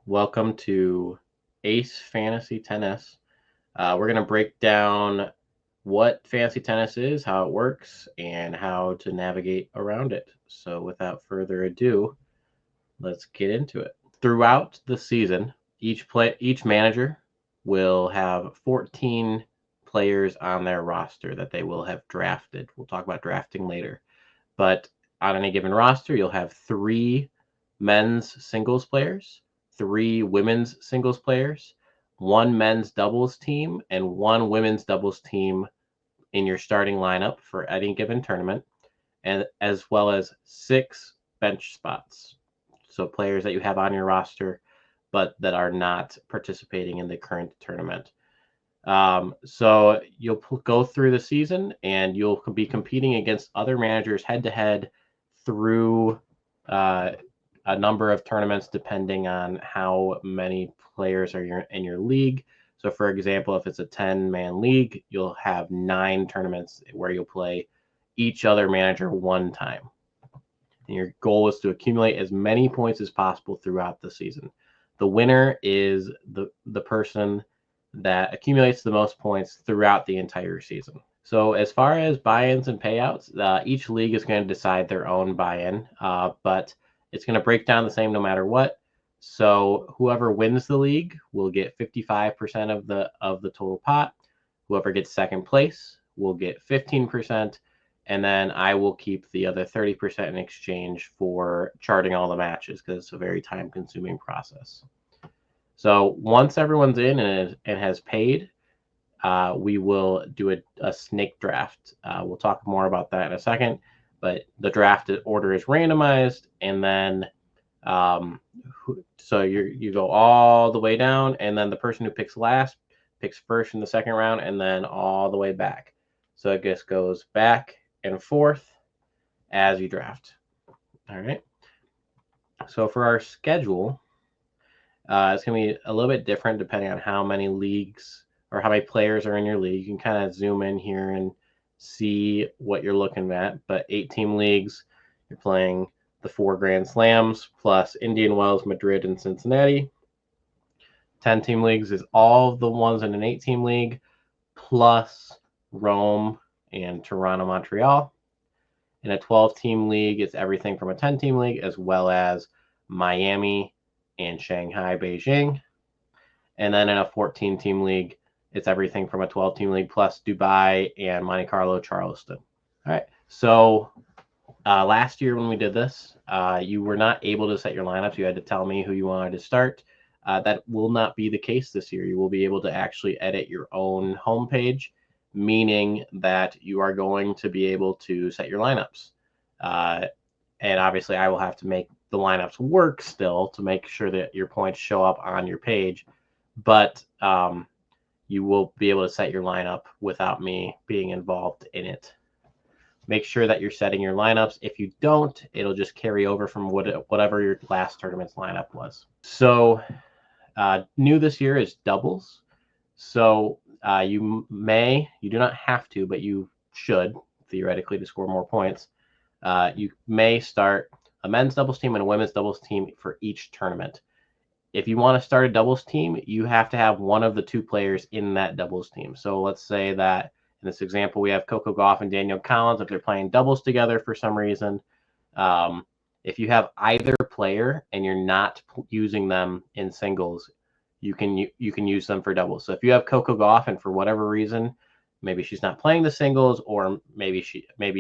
Welcome to Ace Fantasy Tennis. We're going to break down what fantasy tennis is, how it works, and how to navigate around it. So, without further ado, let's get into it. Throughout the season, each manager will have 14 players on their roster that they will have drafted. We'll talk about drafting later. But on any given roster, you'll have 3 men's singles players, 3 women's singles players, 1 men's doubles team, and 1 women's doubles team in your starting lineup for any given tournament, and as well as 6 bench spots. So players that you have on your roster, but that are not participating in the current tournament. So you'll go through the season and you'll be competing against other managers head to head through a number of tournaments depending on how many players are in your league. So, for example, if it's a 10-man league, you'll have 9 tournaments where you'll play each other manager one time. And your goal is to accumulate as many points as possible throughout the season. The winner is the person that accumulates the most points throughout the entire season. So as far as buy-ins and payouts, each league is going to decide their own buy-in, but it's going to break down the same no matter what. So whoever wins the league will get 55% of the total pot. Whoever gets second place will get 15%, and then I will keep the other 30% in exchange for charting all the matches because it's a very time-consuming process. So once everyone's in and has paid, we will do a snake draft. We'll talk more about that in a second, but the draft order is randomized, and then so you go all the way down, and then the person who picks last picks first in the second round, and then all the way back. So it just goes back and forth as you draft. All right. So for our schedule, it's going to be a little bit different depending on how many leagues or how many players are in your league. You can kind of zoom in here and see what you're looking at. But 8-team leagues, you're playing the 4 Grand Slams plus Indian Wells, Madrid, and Cincinnati. 10-team leagues is all the ones in an 8-team league plus Rome and Toronto, Montreal. In a 12-team league, it's everything from a 10-team league as well as Miami and Shanghai, Beijing. And then in a 14-team league, it's everything from a 12-team league plus Dubai and Monte Carlo, Charleston. All right. So last year when we did this, you were not able to set your lineups. You had to tell me who you wanted to start. That will not be the case this year. You will be able to actually edit your own homepage, meaning that you are going to be able to set your lineups. And obviously, I will have to make the lineups work still to make sure that your points show up on your page. But you will be able to set your lineup without me being involved in it. Make sure that you're setting your lineups. If you don't, it'll just carry over from whatever your last tournament's lineup was. So new this year is doubles. So you do not have to, but you should, theoretically, to score more points. You may start a men's doubles team and a women's doubles team for each tournament. If you want to start a doubles team, you have to have one of the 2 players in that doubles team. So let's say that in this example, we have Coco Gauff and Danielle Collins. If they're playing doubles together for some reason, if you have either player and you're not using them in singles, you can use them for doubles. So if you have Coco Gauff and for whatever reason, maybe she's not playing the singles, or maybe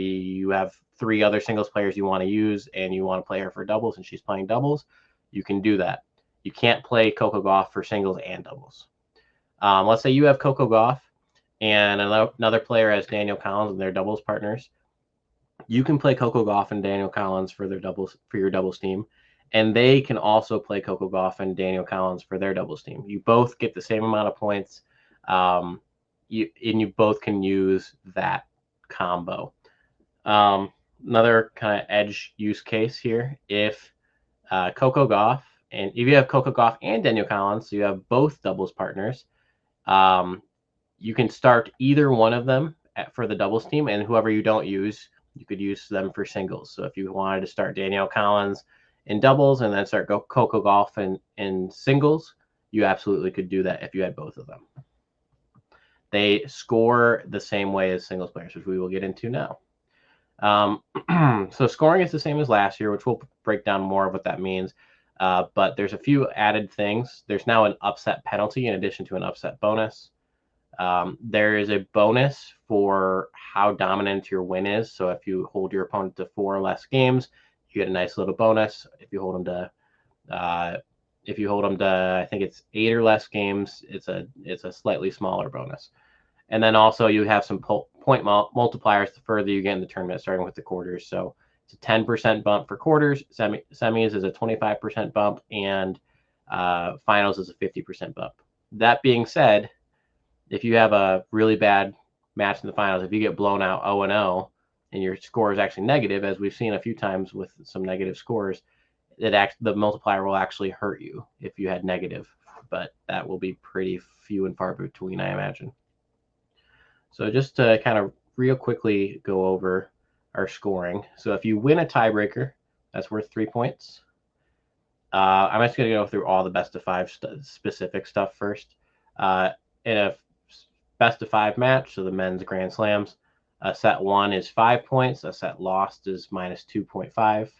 you have 3 other singles players you want to use and you want to play her for doubles and she's playing doubles, you can do that. You can't play Coco Gauff for singles and doubles. Let's say you have Coco Gauff and another player has Danielle Collins and they're doubles partners. You can play Coco Gauff and Danielle Collins for your doubles team, and they can also play Coco Gauff and Danielle Collins for their doubles team. You both get the same amount of points. You both can use that combo. Another kind of edge use case here, if Coco Gauff, and if you have Coco Gauff and Danielle Collins, so you have both doubles partners, you can start either one of them for the doubles team, and whoever you don't use, you could use them for singles. So if you wanted to start Danielle Collins in doubles and then start Coco Golf in singles, you absolutely could do that if you had both of them. They score the same way as singles players, which we will get into now. So scoring is the same as last year, which we'll break down more of what that means. But there's a few added things. There's now an upset penalty in addition to an upset bonus. There is a bonus for how dominant your win is. So if you hold your opponent to 4 or less games, you get a nice little bonus. If you hold them to I think it's 8 or less games, it's a slightly smaller bonus. And then also you have some point multipliers the further you get in the tournament, starting with the quarters. So it's a 10% bump for quarters, semis is a 25% bump, and finals is a 50% bump. That being said, if you have a really bad match in the finals, if you get blown out 0-0 and your score is actually negative, as we've seen a few times with some negative scores, the multiplier will actually hurt you if you had negative, but that will be pretty few and far between, I imagine. So just to kind of real quickly go over our scoring. So if you win a tiebreaker, that's worth 3 points. I'm just going to go through all the best of 5 specific stuff first. In a best of 5 match, so the men's Grand Slams, a set won is 5 points, a set lost is minus 2.5.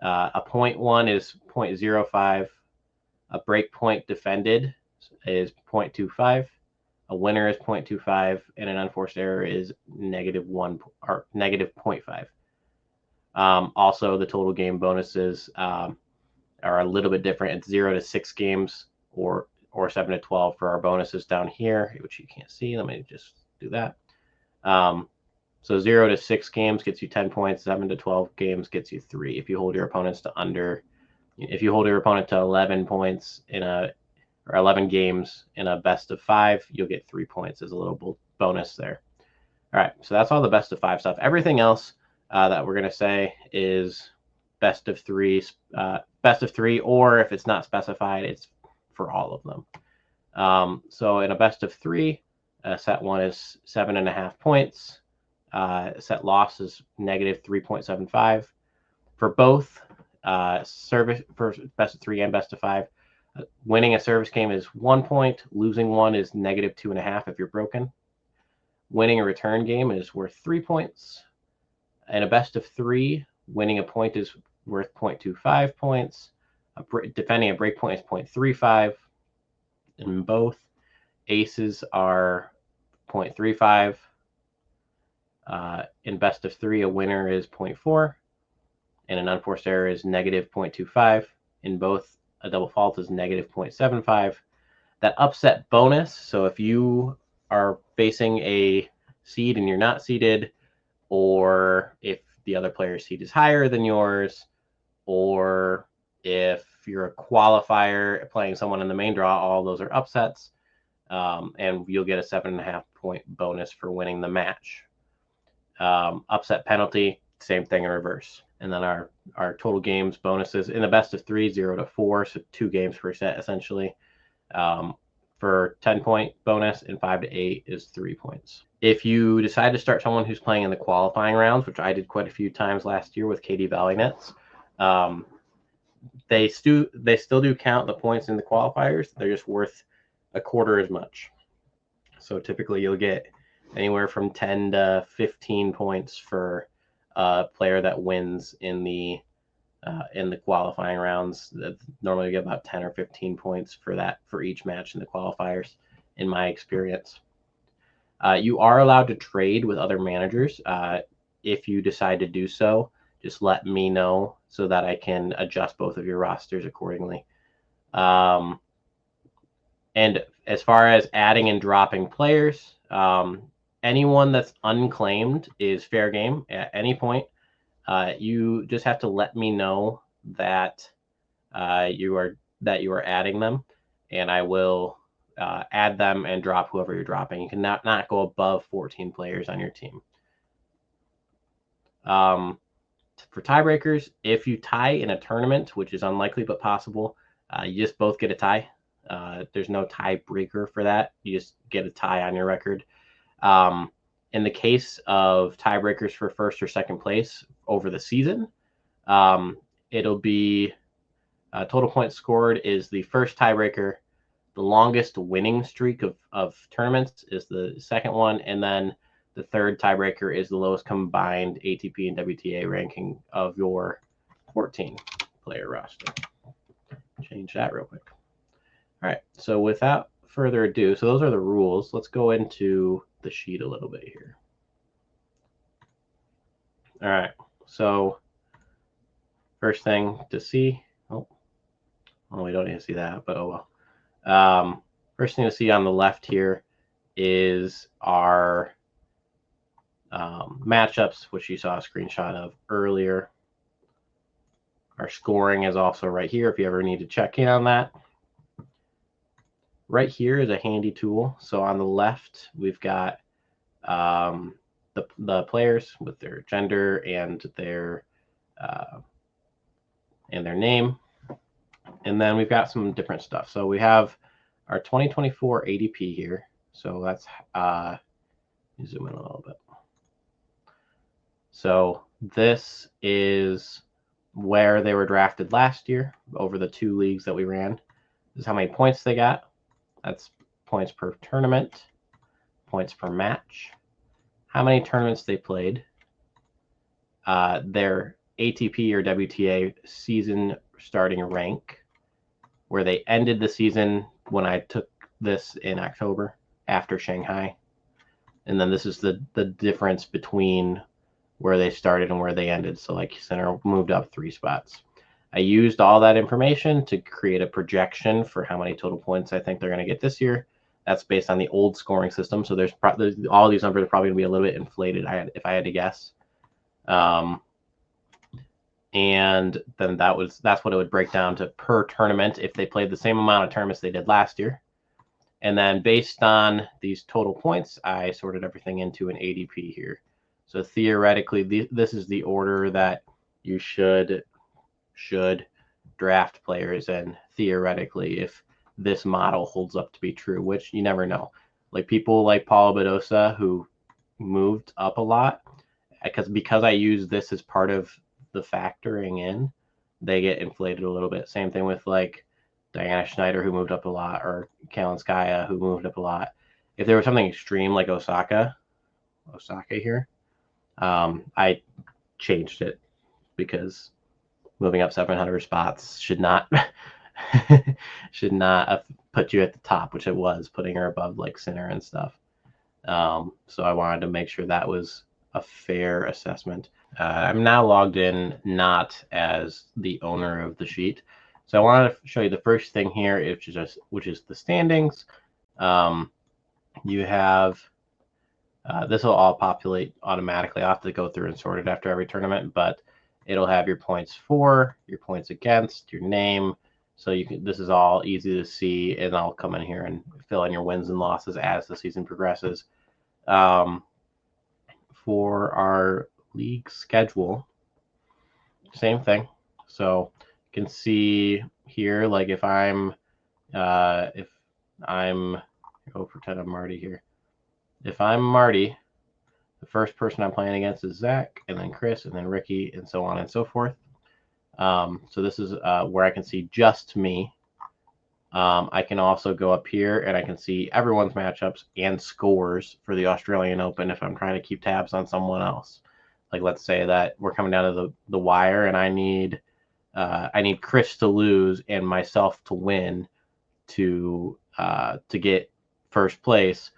A point won is 0.05. A break point defended is 0.25. A winner is 0.25, and an unforced error is -1 or -0.5. Also, the total game bonuses are a little bit different. It's 0 to 6 games or 7 to 12 for our bonuses down here, which you can't see. Let me just do that. So 0 to 6 games gets you 10 points. 7 to 12 games gets you 3. If you hold your opponents to 11 points or 11 games in a best of 5, you'll get 3 points as a little bonus there. All right, so that's all the best of 5 stuff. Everything else that we're going to say is best of 3, or if it's not specified, it's for all of them. So in a best of 3, set 1 is 7.5 points. Set loss is -3.75. For both service, for best of 3 and best of 5, winning a service game is 1 point. Losing one is -2.5 if you're broken. Winning a return game is worth 3 points. In a best of 3, winning a point is worth 0.25 points. Defending a break point is 0.35. In both, aces are 0.35. In best of 3, a winner is 0.4, and an unforced error is -0.25. In both, a double fault is -0.75. That upset bonus, so if you are facing a seed and you're not seeded, or if the other player's seed is higher than yours, or if you're a qualifier playing someone in the main draw, all those are upsets, and you'll get a 7.5 point bonus for winning the match. Upset penalty, same thing in reverse. And then our total games bonuses in the best of 3, 0 to 4, so 2 games per set essentially. For 10-point bonus, and 5 to 8 is 3 points. If you decide to start someone who's playing in the qualifying rounds, which I did quite a few times last year with KD Valley Nets, they still do count the points in the qualifiers. They're just worth a quarter as much. So typically you'll get anywhere from 10 to 15 points for a player that wins in the qualifying rounds. Normally you get about 10 or 15 points for each match in the qualifiers, in my experience. You are allowed to trade with other managers. If you decide to do so, just let me know so that I can adjust both of your rosters accordingly. And as far as adding and dropping players, anyone that's unclaimed is fair game at any point. You just have to let me know that you are adding them, and I will add them and drop whoever you're dropping. You can not go above 14 players on your team. For tiebreakers, if you tie in a tournament, which is unlikely but possible, you just both get a tie. There's no tiebreaker for that. You just get a tie on your record. In the case of tiebreakers for first or second place over the season, it'll be total points scored is the first tiebreaker. The longest winning streak of tournaments is the second one, and then the third tiebreaker is the lowest combined ATP and WTA ranking of your 14-player roster. Change that real quick. All right, so without further ado, so those are the rules. Let's go into the sheet a little bit here. All right, so first thing to see, oh, we don't need to see that, but oh well. First thing to see on the left here is our matchups, which you saw a screenshot of earlier. Our scoring is also right here if you ever need to check in on that. Right here is a handy tool. So on the left, we've got the players with their gender and their name. And then we've got some different stuff. So we have our 2024 ADP here. So that's zoom in a little bit. So this is where they were drafted last year over the 2 leagues that we ran. This is how many points they got. That's points per tournament, points per match, how many tournaments they played, their ATP or WTA season starting rank, where they ended the season when I took this in October after Shanghai. And then this is the difference between where they started and where they ended. So like center moved up 3 spots. I used all that information to create a projection for how many total points I think they're going to get this year. That's based on the old scoring system. So there's all these numbers are probably going to be a little bit inflated if I had to guess. And then that's what it would break down to per tournament if they played the same amount of tournaments they did last year. And then based on these total points, I sorted everything into an ADP here. So theoretically, this is the order that you should draft players in, theoretically, if this model holds up to be true, which you never know. Like people like Paula Badosa, who moved up a lot, because I use this as part of the factoring in, they get inflated a little bit. Same thing with like Diana Schneider, who moved up a lot, or Kalinskaya, who moved up a lot. If there was something extreme like Osaka here, I changed it because moving up 700 spots should not put you at the top, which it was, putting her above like Sinner and stuff. So I wanted to make sure that was a fair assessment. I'm now logged in not as the owner of the sheet. So I wanted to show you the first thing here, which is the standings. You have this will all populate automatically. I'll have to go through and sort it after every tournament, but it'll have your points for, your points against, your name. So this is all easy to see, and I'll come in here and fill in your wins and losses as the season progresses. For our league schedule, same thing. So you can see here, like if I'm go pretend I'm Marty here. If I'm Marty, the first person I'm playing against is Zach, and then Chris, and then Ricky, and so on and so forth. So this is where I can see just me. I can also go up here and I can see everyone's matchups and scores for the Australian Open if I'm trying to keep tabs on someone else. Like let's say that we're coming down to the wire and I need Chris to lose and myself to win to get first place.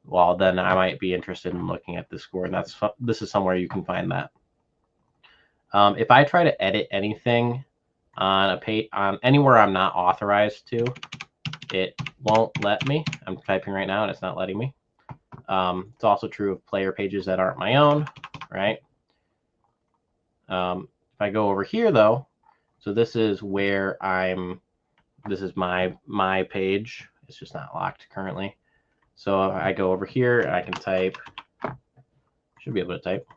Well, then I might be interested in looking at the score, and this is somewhere you can find that. If I try to edit anything on anywhere I'm not authorized to, it won't let me. I'm typing right now and it's not letting me. It's also true of player pages that aren't my own, right? If I go over here though, so this is where this is my page. It's just not locked currently. So I go over here and I can type, should be able to type.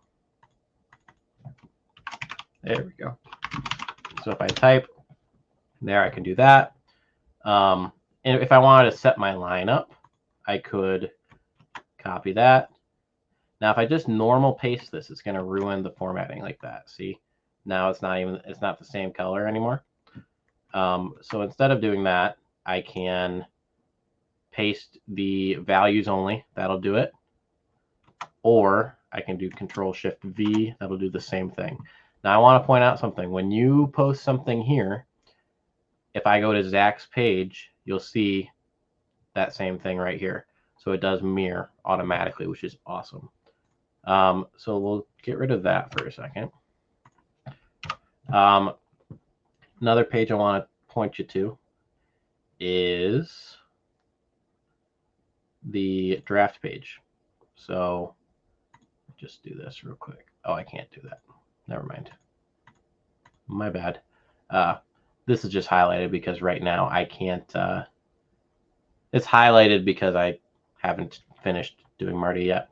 There we go. So if I type there, I can do that. And if I wanted to set my line up, I could copy that. Now, if I just normal paste this, it's going to ruin the formatting like that. See, Now it's not the same color anymore. So instead of doing that, I can paste the values only. That'll do it. Or I can do Control-Shift-V. That'll do the same thing. Now I want to point out something. When you post something here, if I go to Zach's page, you'll see that same thing right here. So it does mirror automatically, which is awesome. So we'll get rid of that for a second. Another page I want to point you to is the draft page. So just do this real quick. Oh, I can't do that. Never mind. My bad. This is just highlighted because right now I can't. It's highlighted because I haven't finished doing Marty yet.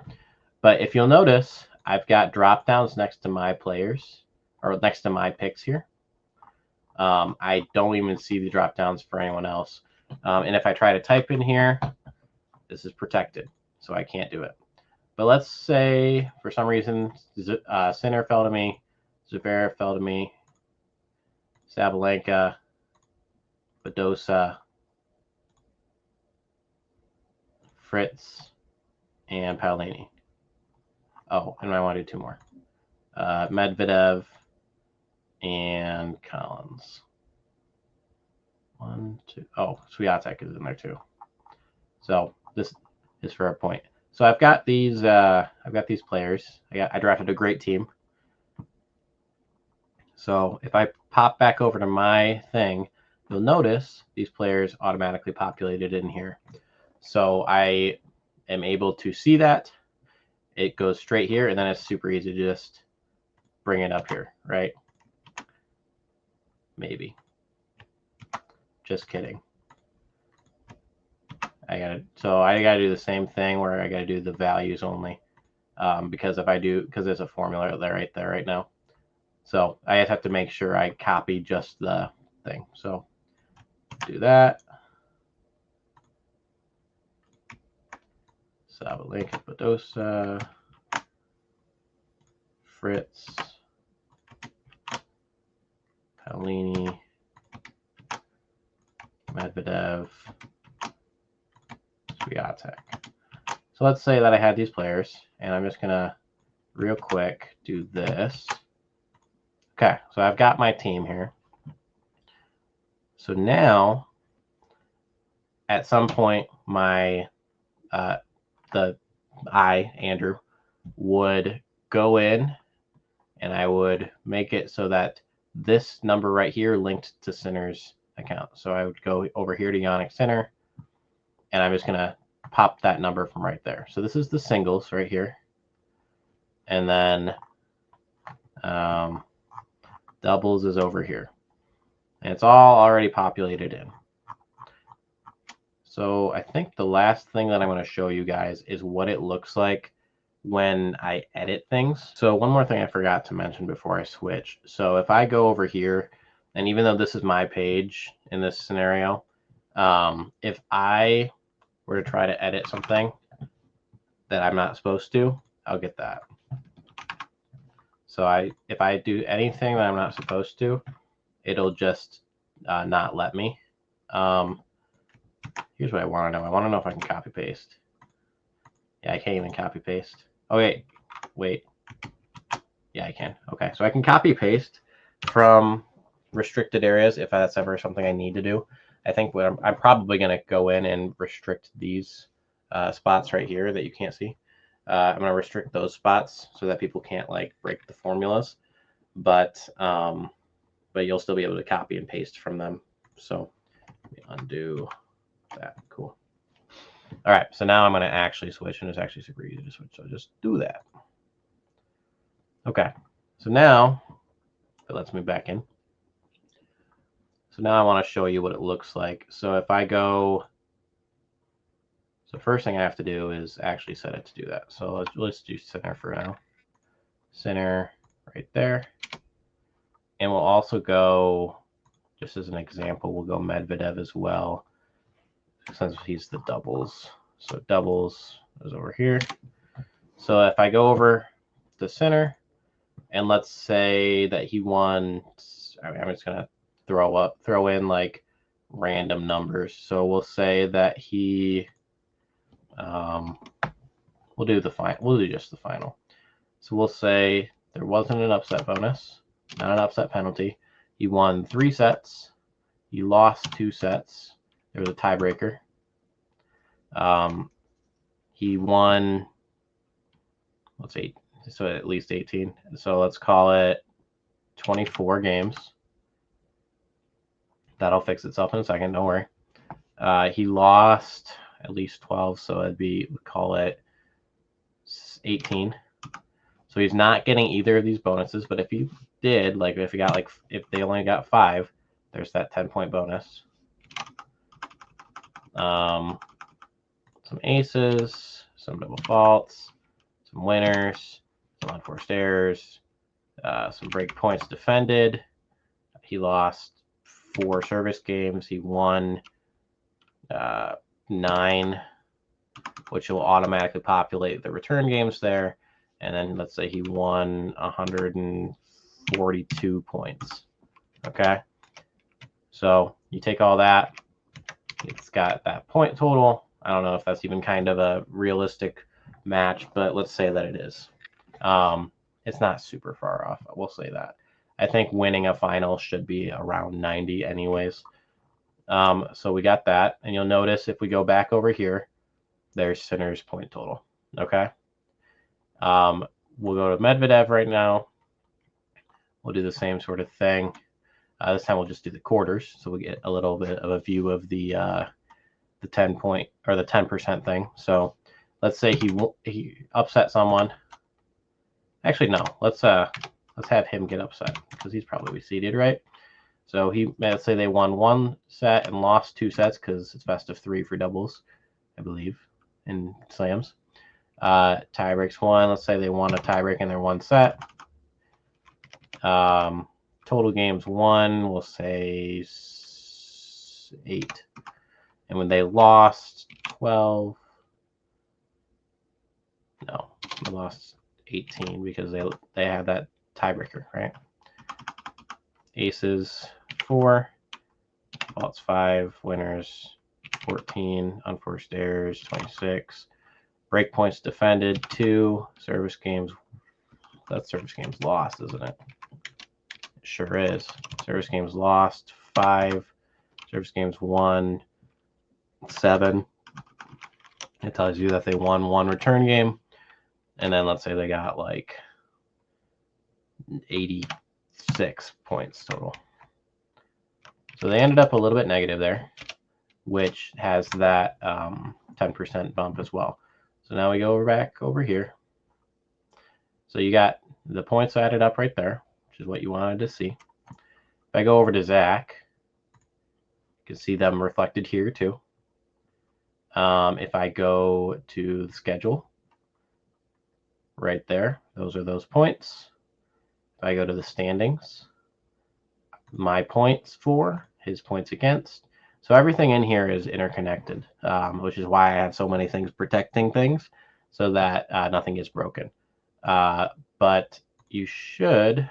But if you'll notice, I've got drop downs next to my players, or next to my picks here. I don't even see the drop downs for anyone else. And if I try to type in here, this is protected, so I can't do it. But let's say for some reason Sinner fell to me, Zverev fell to me, Sabalenka, Badosa, Fritz, and Paolini. Oh, and I want to do two more. Medvedev and Collins. 1, 2. Oh, Swiatek is in there too. So this is for a point. So I've got these players. I drafted a great team. So if I pop back over to my thing, you'll notice these players automatically populated in here. So I am able to see that. It goes straight here, and then it's super easy to just bring it up here, right? Maybe. Just kidding. I gotta do the same thing where I gotta do the values only, because there's a formula there right now. So I just have to make sure I copy just the thing. So do that. Sabalenka, Badosa, Fritz, Paolini, Medvedev, Swiatek. So let's say that I had these players, and I'm just gonna real quick do this. Okay, so I've got my team here. So now, at some point, Andrew, would go in, and I would make it so that this number right here linked to Sinner's account. So I would go over here to Yannick Sinner, and I'm just gonna pop that number from right there. So this is the singles right here, and then doubles is over here, and it's all already populated in. So I think the last thing that I'm going to show you guys is what it looks like when I edit things. So one more thing I forgot to mention before I switch. So if I go over here, and even though this is my page in this scenario, if I were to try to edit something that I'm not supposed to, I'll get that. So if I do anything that I'm not supposed to, it'll just not let me. Here's what I want to know. I want to know if I can copy paste. Yeah, I can't even copy paste. Okay, wait. Yeah, I can. Okay, so I can copy paste from restricted areas if that's ever something I need to do. I think what I'm probably going to go in and restrict these spots right here that you can't see. I'm going to restrict those spots so that people can't like break the formulas, but you'll still be able to copy and paste from them. So let me undo that. Cool. All right, so now I'm going to actually switch, and it's actually super easy to switch. So just do that. Okay, so now it lets me back in. So now I want to show you what it looks like. So if I go, so first thing I have to do is actually set it to do that. So let's do Sinner for now. Sinner right there. And we'll also go, just as an example, we'll go Medvedev as well, since he's the doubles. So doubles is over here. So if I go over to Sinner And let's say that he won. I'm just gonna throw in like random numbers. So we'll say that he. We'll do just the final. So we'll say there wasn't an upset bonus, not an upset penalty. He won 3 sets. He lost 2 sets. There was a tiebreaker. He won, let's see, so at least 18. So let's call it 24 games. That'll fix itself in a second, don't worry. He lost at least 12, so it'd be, we call it 18. So he's not getting either of these bonuses, but if he did, like if he got like, if they only got 5, there's that 10-point bonus. Some aces, some double faults, some winners, some unforced errors, some break points defended. He lost 4 service games. He won 9, which will automatically populate the return games there. And then let's say he won 142 points. Okay. So you take all that, it's got that point total. I don't know if that's even kind of a realistic match, but let's say that it is. It's not super far off. We'll say that. I think winning a final should be around 90 anyways. So we got that. And you'll notice if we go back over here, there's Sinner's point total. Okay. We'll go to Medvedev right now. We'll do the same sort of thing. This time we'll just do the quarters, so we get a little bit of a view of the 10-point or the 10% thing. So let's say he upset someone. Actually, no. Let's have him get upset because he's probably seeded, right? So let's say they won 1 set and lost 2 sets because it's best of 3 for doubles, I believe, in slams. Tie breaks 1. Let's say they won a tie break in their 1 set. Total games 1, we'll say 8. And when they lost 12, no, they lost 18 because they had that tiebreaker, right? Aces 4, faults 5, winners 14, unforced errors 26, break points defended 2, service games. That's service games lost, isn't it? It sure is. Service games lost 5, service games won 7. It tells you that they won 1 return game, and then let's say they got like 86 points total. So they ended up a little bit negative there, which has that 10% bump as well. So now we go back over here. So you got the points added up right there, which is what you wanted to see. If I go over to Zach, you can see them reflected here too. If I go to the schedule, right there, those are those points. If I go to the standings, my points for, his points against. So everything in here is interconnected, which is why I have so many things protecting things so that nothing gets broken. But you should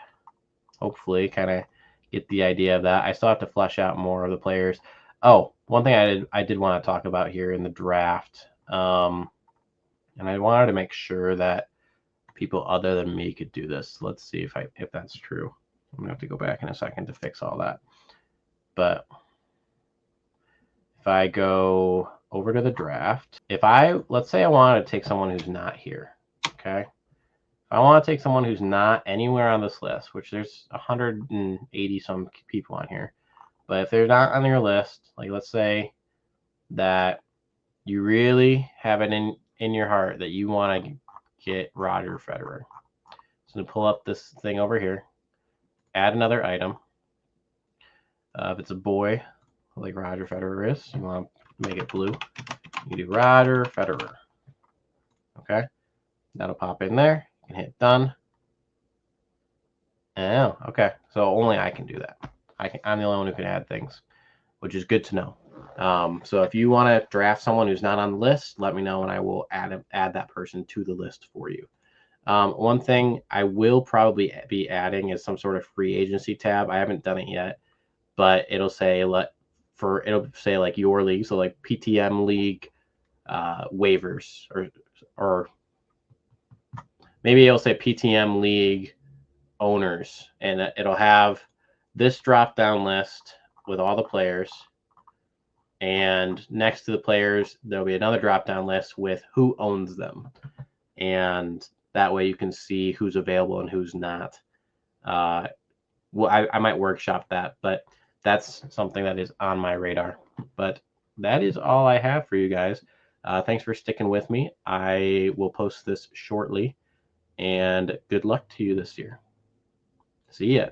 hopefully kind of get the idea of that. I still have to flesh out more of the players. Oh, one thing I did want to talk about here in the draft, and I wanted to make sure that people other than me could do this. Let's see if that's true. I'm gonna have to go back in a second to fix all that. But if I go over to the draft, let's say I want to take someone who's not here, okay? If I want to take someone who's not anywhere on this list, which there's 180 some people on here, but if they're not on your list, like let's say that you really have it in your heart that you want to get Roger Federer. So to pull up this thing over here, add another item. If it's a boy, like Roger Federer is, you want to make it blue, you do Roger Federer. Okay, that'll pop in there. You can hit done. Oh, okay. So only I can do that. I'm the only one who can add things, which is good to know. So if you want to draft someone who's not on the list, let me know and I will add that person to the list for you. One thing I will probably be adding is some sort of free agency tab. I haven't done it yet, but it'll say it'll say like your league, so like PTM league waivers, or maybe it'll say PTM league owners, and it'll have this drop down list with all the players, and next to the players there'll be another drop down list with who owns them, and that way you can see who's available and who's not. Well, I might workshop that, but that's something that is on my radar. But that is all I have for you guys. Thanks for sticking with me. I will post this shortly, and good luck to you this year. See ya.